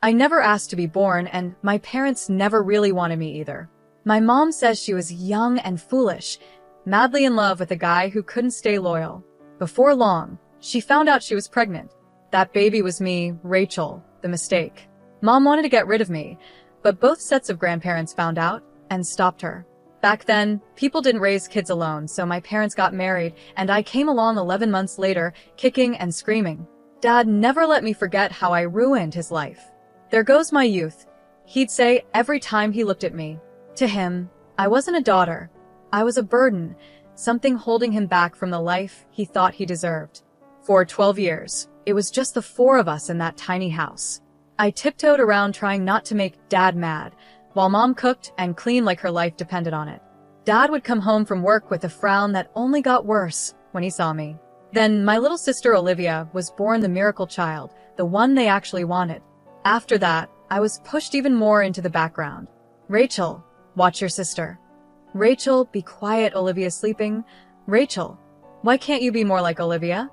I never asked to be born, and my parents never really wanted me either. My mom says she was young and foolish, madly in love with a guy who couldn't stay loyal. Before long, she found out she was pregnant. That baby was me, Rachel, the mistake. Mom wanted to get rid of me, but both sets of grandparents found out and stopped her. Back then, people didn't raise kids alone, so my parents got married, and I came along 11 months later, kicking and screaming. Dad never let me forget how I ruined his life. There goes my youth, he'd say every time he looked at me. To him, I wasn't a daughter. I was a burden, something holding him back from the life he thought he deserved. For 12 years, it was just the four of us in that tiny house. I tiptoed around trying not to make Dad mad, while Mom cooked and cleaned like her life depended on it. Dad would come home from work with a frown that only got worse when he saw me. Then my little sister Olivia was born the miracle child, the one they actually wanted. After that, I was pushed even more into the background. Rachel, watch your sister. Rachel, be quiet, Olivia's sleeping. Rachel, why can't you be more like Olivia?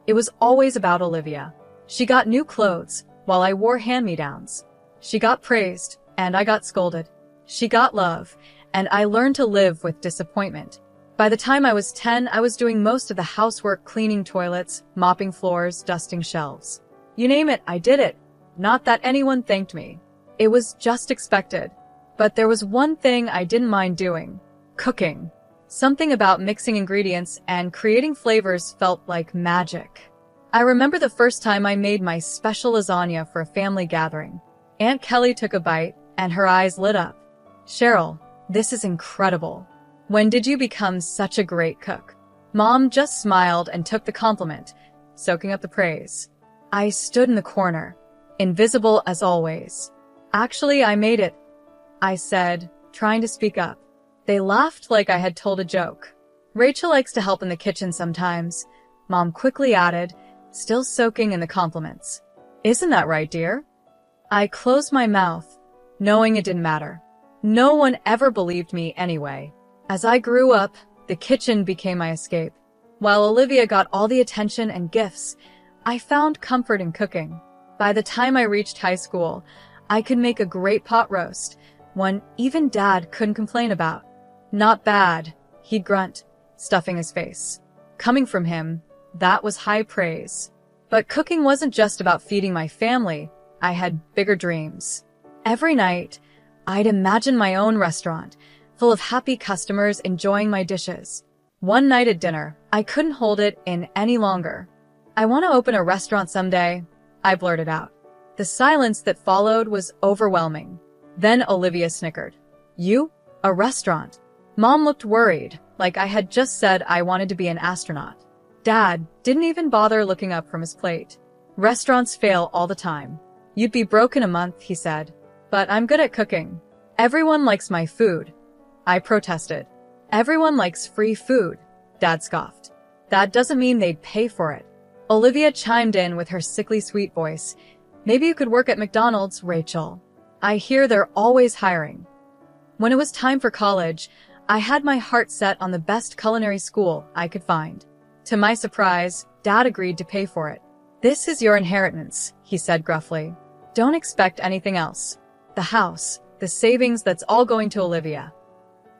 It was always about Olivia. She got new clothes, while I wore hand-me-downs. She got praised, and I got scolded. She got love, and I learned to live with disappointment. By the time I was 10, I was doing most of the housework, cleaning toilets, mopping floors, dusting shelves. You name it, I did it. Not that anyone thanked me. It was just expected. But there was one thing I didn't mind doing. Cooking. Something about mixing ingredients and creating flavors felt like magic. I remember the first time I made my special lasagna for a family gathering. Aunt Kelly took a bite, and her eyes lit up. Cheryl, this is incredible. When did you become such a great cook? Mom just smiled and took the compliment, soaking up the praise. I stood in the corner, invisible as always. Actually, I made it, I said, trying to speak up. They laughed like I had told a joke. Rachel likes to help in the kitchen sometimes, Mom quickly added, still soaking in the compliments. Isn't that right, dear? I closed my mouth, knowing it didn't matter. No one ever believed me anyway. As I grew up, the kitchen became my escape. While Olivia got all the attention and gifts, I found comfort in cooking. By the time I reached high school, I could make a great pot roast, one even Dad couldn't complain about. Not bad, he'd grunt, stuffing his face. Coming from him, that was high praise. But cooking wasn't just about feeding my family. I had bigger dreams. Every night, I'd imagine my own restaurant, full of happy customers enjoying my dishes. One night at dinner, I couldn't hold it in any longer. I want to open a restaurant someday, I blurted out. The silence that followed was overwhelming. Then Olivia snickered. You? A restaurant? Mom looked worried, like I had just said I wanted to be an astronaut. Dad didn't even bother looking up from his plate. Restaurants fail all the time. You'd be broke in a month, he said. But I'm good at cooking. Everyone likes my food. I protested. Everyone likes free food, Dad scoffed. That doesn't mean they'd pay for it. Olivia chimed in with her sickly sweet voice. Maybe you could work at McDonald's, Rachel. I hear they're always hiring. When it was time for college, I had my heart set on the best culinary school I could find. To my surprise, Dad agreed to pay for it. This is your inheritance, he said gruffly. Don't expect anything else. The house, the savings, that's all going to Olivia.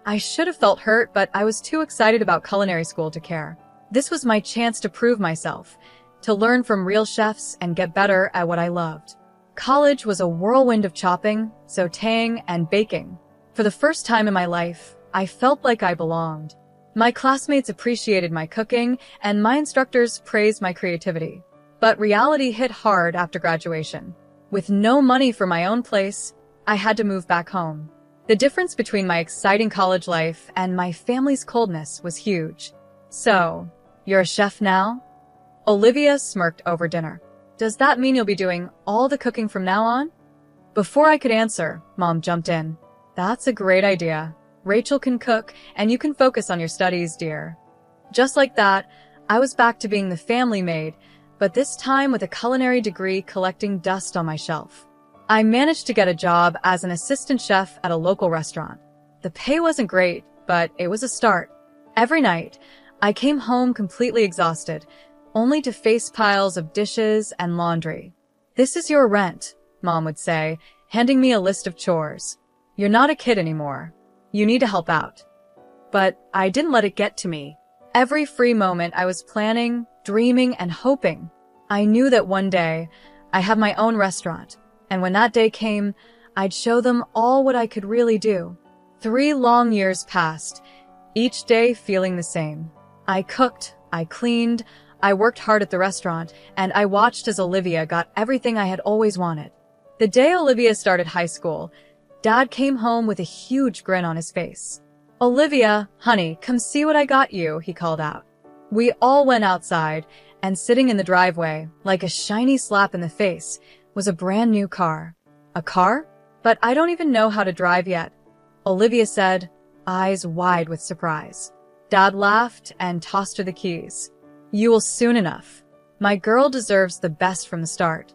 I should have felt hurt, but I was too excited about culinary school to care. This was my chance to prove myself, to learn from real chefs and get better at what I loved. College was a whirlwind of chopping, sautéing, and baking. For the first time in my life, I felt like I belonged. My classmates appreciated my cooking, and my instructors praised my creativity. But reality hit hard after graduation. With no money for my own place, I had to move back home. The difference between my exciting college life and my family's coldness was huge. So, you're a chef now? Olivia smirked over dinner. Does that mean you'll be doing all the cooking from now on? Before I could answer, Mom jumped in. That's a great idea. Rachel can cook, and you can focus on your studies, dear. Just like that, I was back to being the family maid, but this time with a culinary degree collecting dust on my shelf. I managed to get a job as an assistant chef at a local restaurant. The pay wasn't great, but it was a start. Every night, I came home completely exhausted, only to face piles of dishes and laundry. This is your rent, Mom would say, handing me a list of chores. "You're not a kid anymore. You need to help out." But I didn't let it get to me. Every free moment I was planning, dreaming, and hoping. I knew that one day I'd have my own restaurant, and when that day came, I'd show them all what I could really do. 3 long years passed, each day feeling the same. I cooked, I cleaned, I worked hard at the restaurant, and I watched as Olivia got everything I had always wanted. The day Olivia started high school, Dad came home with a huge grin on his face. "Olivia, honey, come see what I got you," he called out. We all went outside, and sitting in the driveway, like a shiny slap in the face, was a brand new car. "A car? But I don't even know how to drive yet," Olivia said, eyes wide with surprise. Dad laughed and tossed her the keys. "You will soon enough. My girl deserves the best from the start."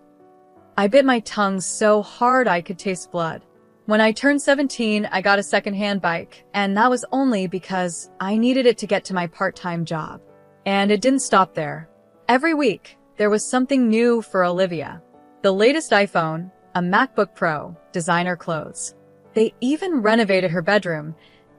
I bit my tongue so hard I could taste blood. When I turned 17, I got a second-hand bike, and that was only because I needed it to get to my part-time job. And it didn't stop there. Every week, there was something new for Olivia. The latest iPhone, a MacBook Pro, designer clothes. They even renovated her bedroom,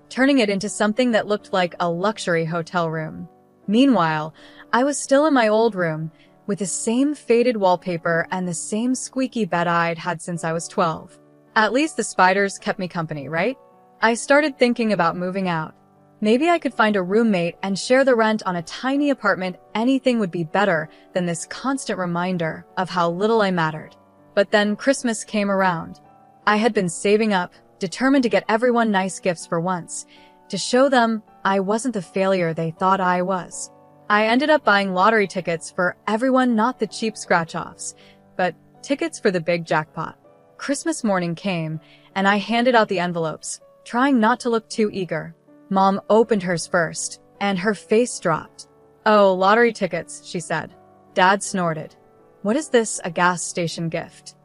turning it into something that looked like a luxury hotel room. Meanwhile, I was still in my old room, with the same faded wallpaper and the same squeaky bed I'd had since I was 12. At least the spiders kept me company, right? I started thinking about moving out. Maybe I could find a roommate and share the rent on a tiny apartment. Anything would be better than this constant reminder of how little I mattered. But then Christmas came around. I had been saving up, determined to get everyone nice gifts for once, to show them I wasn't the failure they thought I was. I ended up buying lottery tickets for everyone, not the cheap scratch-offs, but tickets for the big jackpot. Christmas morning came, and I handed out the envelopes, trying not to look too eager. Mom opened hers first, and her face dropped. "Oh, lottery tickets," she said. Dad snorted. "What is this, a gas station gift?"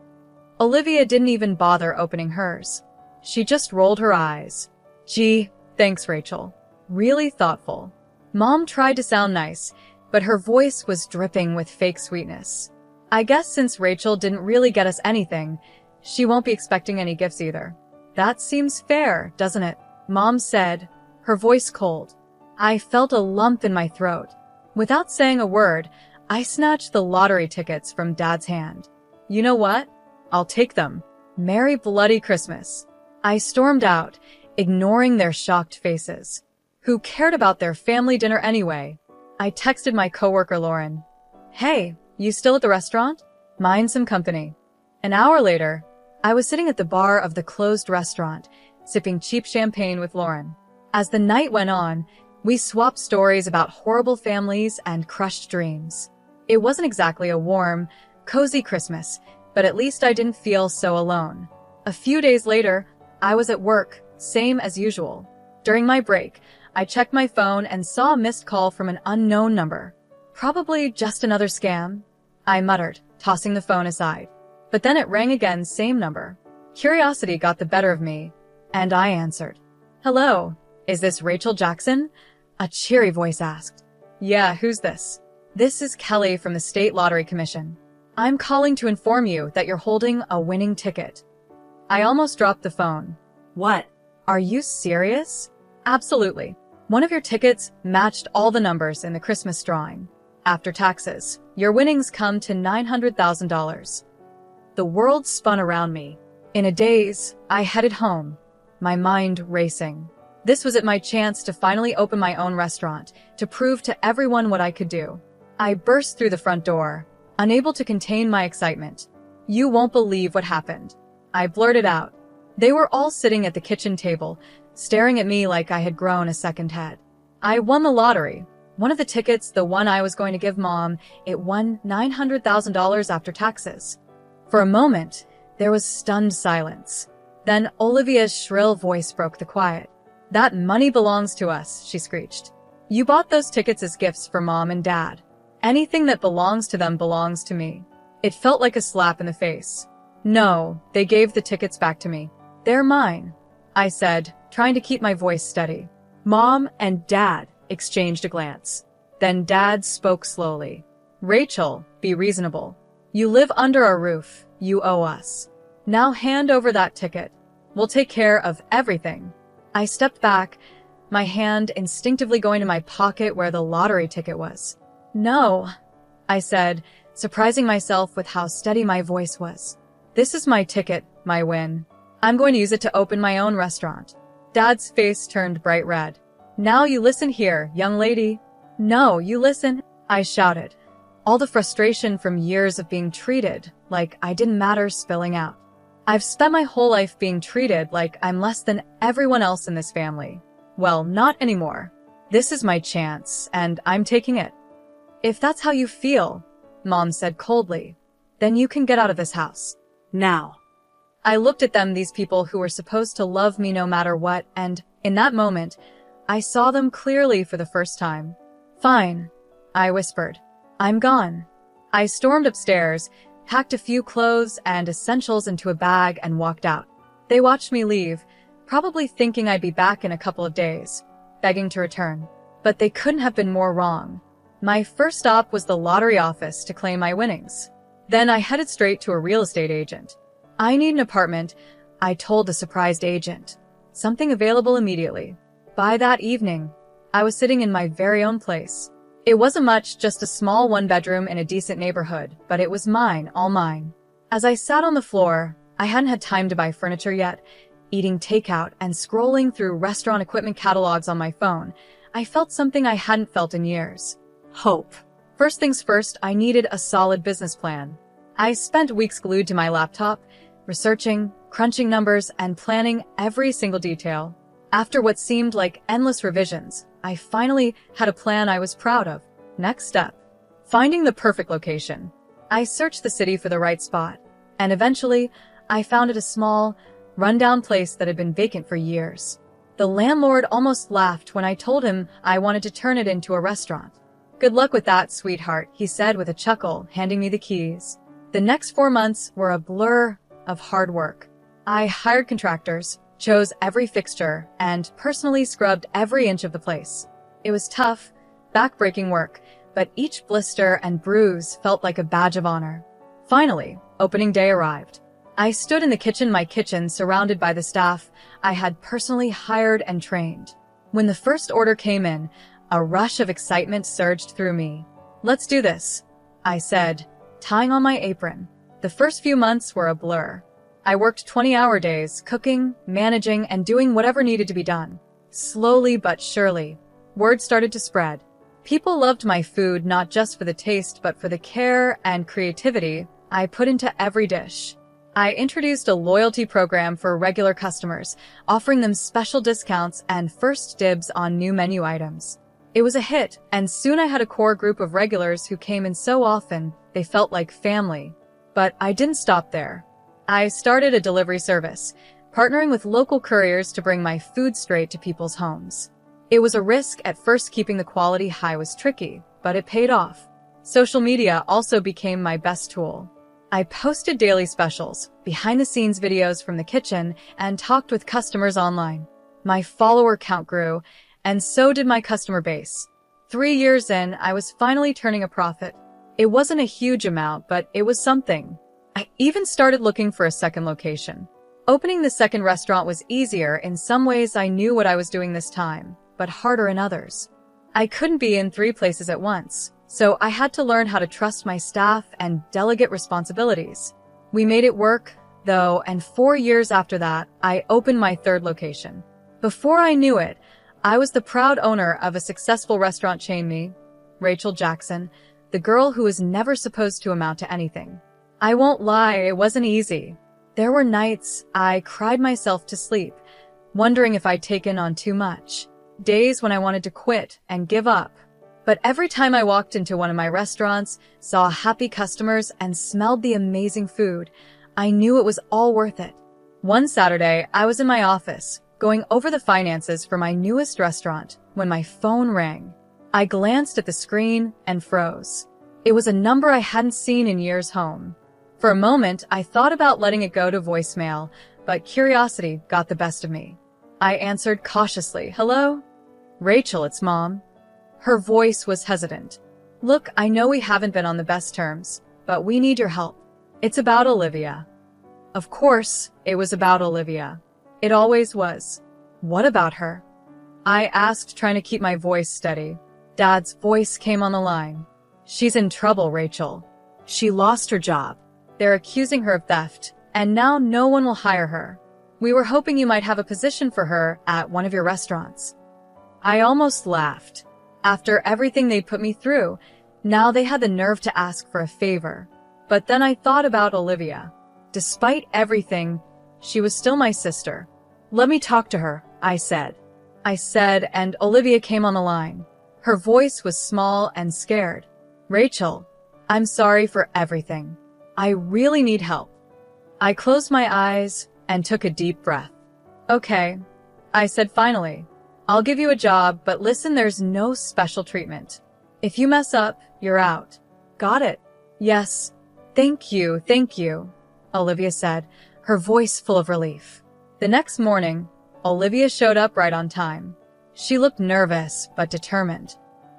Olivia didn't even bother opening hers. She just rolled her eyes. "Gee, thanks, Rachel. Really thoughtful." Mom tried to sound nice, but her voice was dripping with fake sweetness. "I guess since Rachel didn't really get us anything, she won't be expecting any gifts either." "That seems fair, doesn't it?" Mom said, her voice cold. I felt a lump in my throat. Without saying a word, I snatched the lottery tickets from Dad's hand. "You know what? I'll take them. Merry bloody Christmas." I stormed out, ignoring their shocked faces. Who cared about their family dinner anyway? I texted my coworker Lauren. "Hey, you still at the restaurant? Mind some company." An hour later, I was sitting at the bar of the closed restaurant, sipping cheap champagne with Lauren. As the night went on, we swapped stories about horrible families and crushed dreams. It wasn't exactly a warm, cozy Christmas, but at least I didn't feel so alone. A few days later, I was at work, same as usual. During my break, I checked my phone and saw a missed call from an unknown number. Probably just another scam, I muttered, tossing the phone aside. But then it rang again, same number. Curiosity got the better of me, and I answered. "Hello, is this Rachel Jackson?" A cheery voice asked. "Yeah, who's this?" "This is Kelly from the State Lottery Commission. I'm calling to inform you that you're holding a winning ticket." I almost dropped the phone. "What? Are you serious?" "Absolutely. One of your tickets matched all the numbers in the Christmas drawing. After taxes, your winnings come to $900,000. The world spun around me. In a daze, I headed home, my mind racing. This was it, my chance to finally open my own restaurant, to prove to everyone what I could do. I burst through the front door, unable to contain my excitement. "You won't believe what happened," I blurted out. They were all sitting at the kitchen table, staring at me like I had grown a second head. I won the lottery. One of the tickets, the one I was going to give Mom, it won $900,000 after taxes. For a moment, there was stunned silence. Then Olivia's shrill voice broke the quiet. "That money belongs to us," she screeched. "You bought those tickets as gifts for Mom and Dad. Anything that belongs to them belongs to me." It felt like a slap in the face. "No, they gave the tickets back to me. They're mine," I said, trying to keep my voice steady. Mom and Dad exchanged a glance. Then Dad spoke slowly. "Rachel, be reasonable. You live under our roof. You owe us." Now hand over that ticket. We'll take care of everything. I stepped back, my hand instinctively going to my pocket where the lottery ticket was. No, I said, surprising myself with how steady my voice was. This is my ticket, my win. I'm going to use it to open my own restaurant. Dad's face turned bright red. Now you listen here, young lady. No, you listen, I shouted, all the frustration from years of being treated like I didn't matter spilling out. I've spent my whole life being treated like I'm less than everyone else in this family. Well, not anymore. This is my chance, and I'm taking it. If that's how you feel, Mom said coldly, then you can get out of this house. Now. I looked at them, these people who were supposed to love me no matter what, and in that moment, I saw them clearly for the first time. Fine, I whispered. I'm gone. I stormed upstairs, packed a few clothes and essentials into a bag and walked out. They watched me leave, probably thinking I'd be back in a couple of days, begging to return. But they couldn't have been more wrong. My first stop was the lottery office to claim my winnings. Then I headed straight to a real estate agent. I need an apartment, I told the surprised agent. Something available immediately. By that evening, I was sitting in my very own place. It wasn't much, just a small one-bedroom in a decent neighborhood, but it was mine, all mine. As I sat on the floor, I hadn't had time to buy furniture yet, eating takeout and scrolling through restaurant equipment catalogs on my phone, I felt something I hadn't felt in years. Hope. First things first, I needed a solid business plan. I spent weeks glued to my laptop, researching, crunching numbers, and planning every single detail. After what seemed like endless revisions, I finally had a plan I was proud of. Next step. Finding the perfect location. I searched the city for the right spot, and eventually, I found it a small, rundown place that had been vacant for years. The landlord almost laughed when I told him I wanted to turn it into a restaurant. Good luck with that, sweetheart, he said with a chuckle, handing me the keys. The next 4 months were a blur of hard work. I hired contractors, chose every fixture, and personally scrubbed every inch of the place. It was tough, back-breaking work, but each blister and bruise felt like a badge of honor. Finally, opening day arrived. I stood in the kitchen, my kitchen, surrounded by the staff I had personally hired and trained. When the first order came in, a rush of excitement surged through me. Let's do this, I said, tying on my apron. The first few months were a blur. I worked 20-hour days, cooking, managing, and doing whatever needed to be done. Slowly but surely, word started to spread. People loved my food not just for the taste but for the care and creativity I put into every dish. I introduced a loyalty program for regular customers, offering them special discounts and first dibs on new menu items. It was a hit, and soon I had a core group of regulars who came in so often they felt like family. But I didn't stop there. I started a delivery service, partnering with local couriers to bring my food straight to people's homes. It was a risk at first. Keeping the quality high was tricky, but it paid off. Social media also became my best tool. I posted daily specials, behind-the-scenes videos from the kitchen, and talked with customers online. My follower count grew, and so did my customer base. 3 years in, I was finally turning a profit. It wasn't a huge amount, but it was something. I even started looking for a second location. Opening the second restaurant was easier. In some ways, I knew what I was doing this time, but harder in others. I couldn't be in 3 places at once, so I had to learn how to trust my staff and delegate responsibilities. We made it work, though, and 4 years after that, I opened my third location. Before I knew it, I was the proud owner of a successful restaurant chain. Me, Rachel Jackson, the girl who was never supposed to amount to anything. I won't lie, it wasn't easy. There were nights I cried myself to sleep, wondering if I'd taken on too much. Days when I wanted to quit and give up. But every time I walked into one of my restaurants, saw happy customers, and smelled the amazing food, I knew it was all worth it. One Saturday, I was in my office, going over the finances for my newest restaurant, when my phone rang. I glanced at the screen and froze. It was a number I hadn't seen in years. Home. For a moment, I thought about letting it go to voicemail, but curiosity got the best of me. I answered cautiously. Hello? Rachel, it's Mom. Her voice was hesitant. Look, I know we haven't been on the best terms, but we need your help. It's about Olivia. Of course, it was about Olivia. It always was. What about her? I asked, trying to keep my voice steady. Dad's voice came on the line. She's in trouble, Rachel. She lost her job. They're accusing her of theft, and now no one will hire her. We were hoping you might have a position for her at one of your restaurants. I almost laughed. After everything they put me through, now they had the nerve to ask for a favor. But then I thought about Olivia. Despite everything, she was still my sister. Let me talk to her, I said. And Olivia came on the line. Her voice was small and scared. Rachel, I'm sorry for everything. I really need help. I closed my eyes and took a deep breath. Okay, I said finally. I'll give you a job, but listen, there's no special treatment. If you mess up, you're out. Got it? Yes. Thank you, Olivia said, her voice full of relief. The next morning, Olivia showed up right on time. She looked nervous, but determined.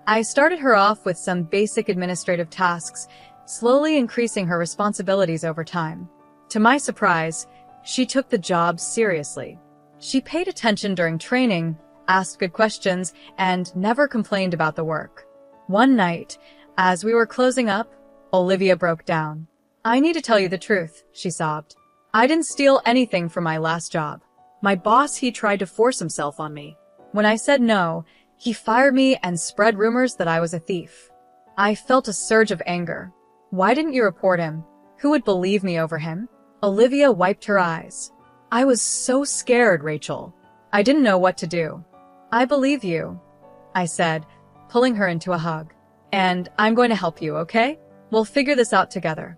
I started her off with some basic administrative tasks, slowly increasing her responsibilities over time. To my surprise, she took the job seriously. She paid attention during training, asked good questions, and never complained about the work. One night, as we were closing up, Olivia broke down. I need to tell you the truth, she sobbed. I didn't steal anything from my last job. My boss, he tried to force himself on me. When I said no, he fired me and spread rumors that I was a thief. I felt a surge of anger. Why didn't you report him? Who would believe me over him? Olivia wiped her eyes. I was so scared, Rachel. I didn't know what to do. I believe you, I said, pulling her into a hug. And I'm going to help you, okay? We'll figure this out together.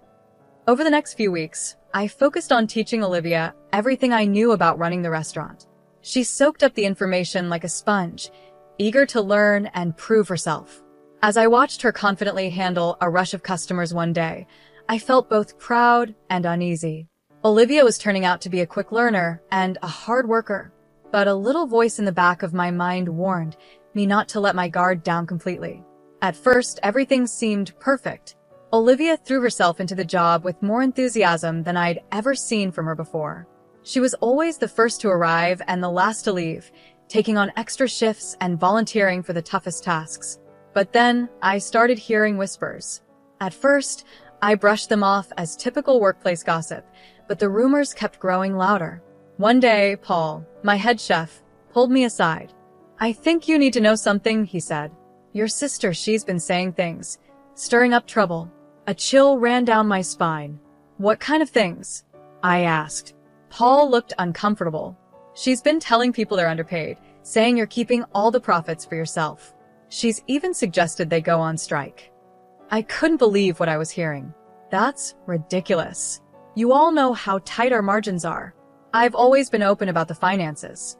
Over the next few weeks, I focused on teaching Olivia everything I knew about running the restaurant. She soaked up the information like a sponge, eager to learn and prove herself. As I watched her confidently handle a rush of customers one day, I felt both proud and uneasy. Olivia was turning out to be a quick learner and a hard worker, but a little voice in the back of my mind warned me not to let my guard down completely. At first, everything seemed perfect. Olivia threw herself into the job with more enthusiasm than I'd ever seen from her before. She was always the first to arrive and the last to leave, taking on extra shifts and volunteering for the toughest tasks. But then, I started hearing whispers. At first, I brushed them off as typical workplace gossip, but the rumors kept growing louder. One day, Paul, my head chef, pulled me aside. I think you need to know something, he said. Your sister, she's been saying things, stirring up trouble. A chill ran down my spine. What kind of things? I asked. Paul looked uncomfortable. She's been telling people they're underpaid, saying you're keeping all the profits for yourself. She's even suggested they go on strike. I couldn't believe what I was hearing. That's ridiculous. You all know how tight our margins are. I've always been open about the finances.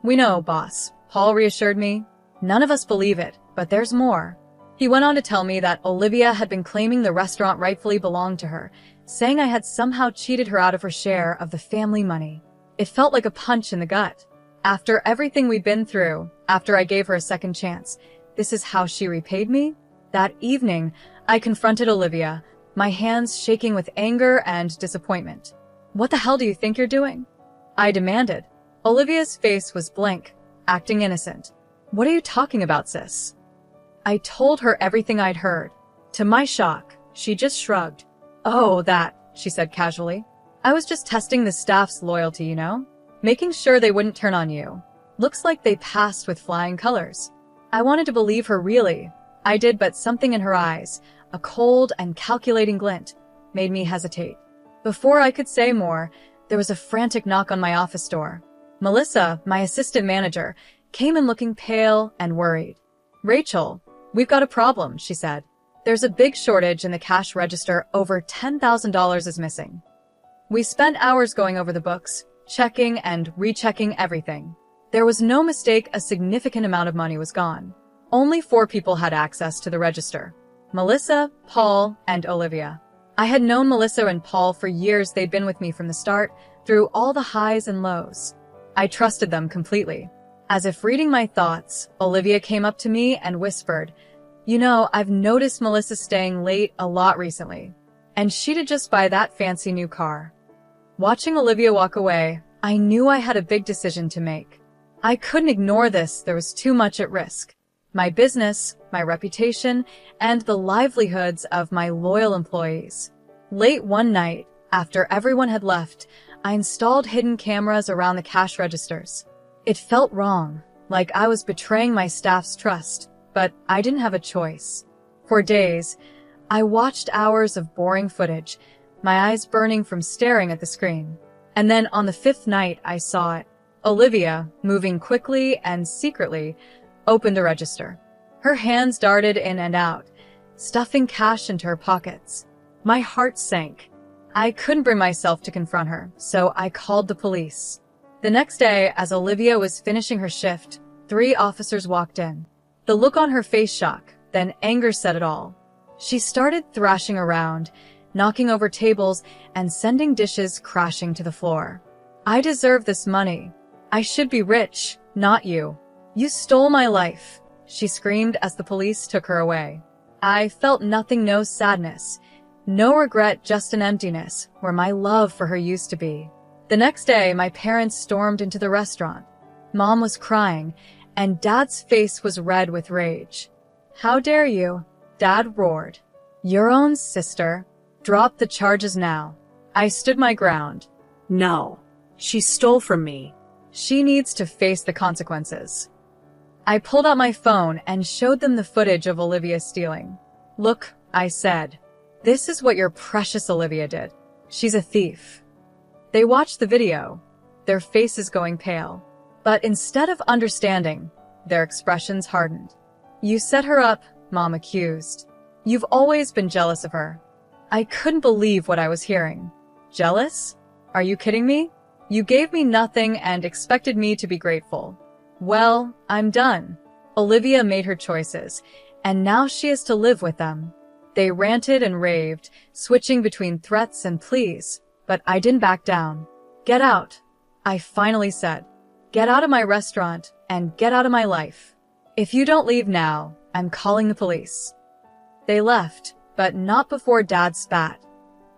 We know, boss, Paul reassured me. None of us believe it, but there's more. He went on to tell me that Olivia had been claiming the restaurant rightfully belonged to her, saying I had somehow cheated her out of her share of the family money. It felt like a punch in the gut. After everything we'd been through, after I gave her a second chance, this is how she repaid me? That evening, I confronted Olivia, my hands shaking with anger and disappointment. What the hell do you think you're doing? I demanded. Olivia's face was blank, acting innocent. What are you talking about, sis? I told her everything I'd heard. To my shock, she just shrugged. Oh, that, she said casually. I was just testing the staff's loyalty, you know? Making sure they wouldn't turn on you. Looks like they passed with flying colors. I wanted to believe her really. I did, but something in her eyes, a cold and calculating glint, made me hesitate. Before I could say more, there was a frantic knock on my office door. Melissa, my assistant manager, came in looking pale and worried. Rachel, we've got a problem, she said. There's a big shortage in the cash register. Over $10,000 is missing. We spent hours going over the books, checking and rechecking everything. There was no mistake, a significant amount of money was gone. Only 4 people had access to the register. Melissa, Paul, and Olivia. I had known Melissa and Paul for years. They'd been with me from the start, through all the highs and lows. I trusted them completely. As if reading my thoughts, Olivia came up to me and whispered, You know, I've noticed Melissa staying late a lot recently. And she did just buy that fancy new car. Watching Olivia walk away, I knew I had a big decision to make. I couldn't ignore this, there was too much at risk. My business, my reputation, and the livelihoods of my loyal employees. Late one night, after everyone had left, I installed hidden cameras around the cash registers. It felt wrong, like I was betraying my staff's trust, but I didn't have a choice. For days, I watched hours of boring footage, my eyes burning from staring at the screen. And then on the fifth night, I saw it. Olivia, moving quickly and secretly, opened a register. Her hands darted in and out, stuffing cash into her pockets. My heart sank. I couldn't bring myself to confront her, so I called the police. The next day, as Olivia was finishing her shift, 3 officers walked in. The look on her face shock, then anger said it all. She started thrashing around, knocking over tables and sending dishes crashing to the floor. I deserve this money. I should be rich, not you. You stole my life, she screamed as the police took her away. I felt nothing, no sadness, no regret, just an emptiness where my love for her used to be. The next day, my parents stormed into the restaurant. Mom was crying, and Dad's face was red with rage. How dare you? Dad roared. Your own sister. Drop the charges now. I stood my ground. No, she stole from me. She needs to face the consequences. I pulled out my phone and showed them the footage of Olivia stealing. Look, I said. This is what your precious Olivia did. She's a thief. They watched the video, their faces going pale. But instead of understanding, their expressions hardened. You set her up, Mom accused. You've always been jealous of her. I couldn't believe what I was hearing. Jealous? Are you kidding me? You gave me nothing and expected me to be grateful. Well, I'm done. Olivia made her choices, and now she has to live with them. They ranted and raved, switching between threats and pleas, but I didn't back down. Get out, I finally said. Get out of my restaurant and get out of my life. If you don't leave now, I'm calling the police. They left, but not before Dad spat.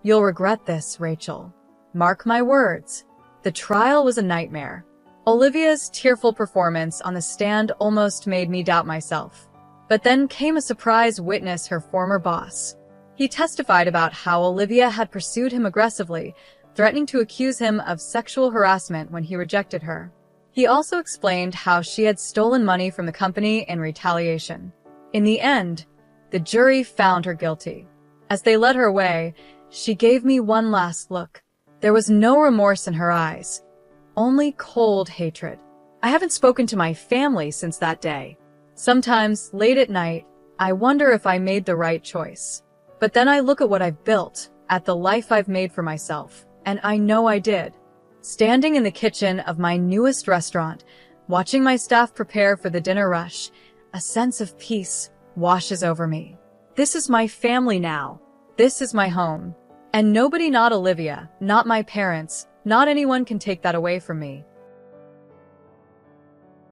You'll regret this, Rachel. Mark my words. The trial was a nightmare. Olivia's tearful performance on the stand almost made me doubt myself. But then came a surprise witness, her former boss. He testified about how Olivia had pursued him aggressively, threatening to accuse him of sexual harassment when he rejected her. He also explained how she had stolen money from the company in retaliation. In the end, the jury found her guilty. As they led her away, she gave me one last look. There was no remorse in her eyes, only cold hatred. I haven't spoken to my family since that day. Sometimes, late at night, I wonder if I made the right choice. But then I look at what I've built, at the life I've made for myself, and I know I did. Standing in the kitchen of my newest restaurant, watching my staff prepare for the dinner rush, a sense of peace washes over me. This is my family now. This is my home. And nobody, not Olivia, not my parents, not anyone can take that away from me.